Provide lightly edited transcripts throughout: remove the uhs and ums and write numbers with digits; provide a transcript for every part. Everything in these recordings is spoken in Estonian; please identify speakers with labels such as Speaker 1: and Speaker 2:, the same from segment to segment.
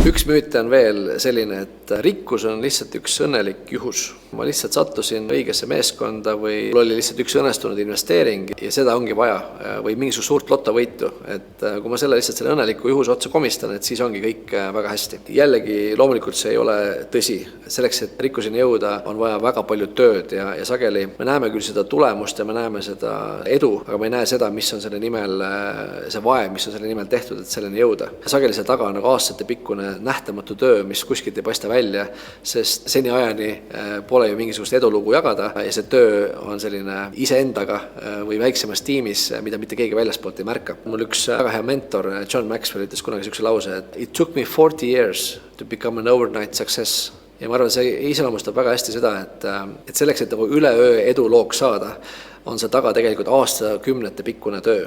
Speaker 1: Üks müüt on veel selline, et rikkus on lihtsalt üks õnnelik juhus. Ma lihtsalt sattusin õigesse meeskonda või mul oli lihtsalt üks õnnestunud investeering ja seda ongi vaja või mingisugust suurt lotovõitu. Et kui ma lihtsalt selle õnneliku juhuse otsa komistan, et siis ongi kõik väga hästi. Jällegi loomulikult see ei ole tõsi. Selleks, et rikkuseni jõuda, on vaja väga palju tööd ja sageli me näeme küll seda tulemust ja me näeme seda edu, aga me ei näe seda, mis on selle nimel, see vaev, mis on selle nimel tehtud, et selleni jõuda. Sageli see taga on aastate pikkune nähtamatu töö, mis kuskilt ei paista välja, sest seni ajani pole ju mingisugust edulugu jagada ja see töö on selline iseendaga või väiksemas tiimis, mida mitte keegi väljaspoolt ei märka. Mul üks väga hea mentor, John Maxwell, ütles kunagi sihukese lause, et it took me 40 years to become an overnight success. Ja ma arvan, see iseloomustab väga hästi seda, et selleks, et üleöö edulooks saada, on see taga tegelikult aastakümnete pikkune töö.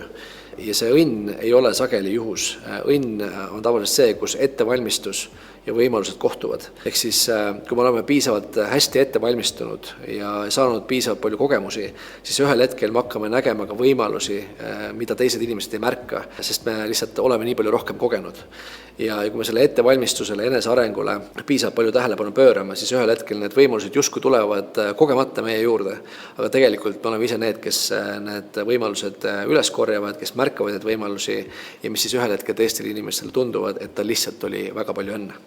Speaker 1: Ja see õnn ei ole sageli juhus. Õnn on tavaliselt see, kus ettevalmistus ja võimalused kohtuvad. Ehk siis, kui me oleme piisavalt hästi ettevalmistunud ja saanud piisavalt palju kogemusi, siis ühel hetkel me hakkame nägema ka võimalusi, mida teised inimesed ei märka, sest me lihtsalt oleme nii palju rohkem kogenud. Ja kui me selle ettevalmistusele, enesearengule piisavalt palju tähelepanu pöörame, siis ühel hetkel need võimalused justkui tulevad kogemata meie juurde. Aga tegelikult me oleme ise need, kes need võimalused üles korjavad, kes märkavad need võimalusi ja mis siis ühel hetkel teistele inimestele tunduvad, et tal lihtsalt oli väga palju õnne.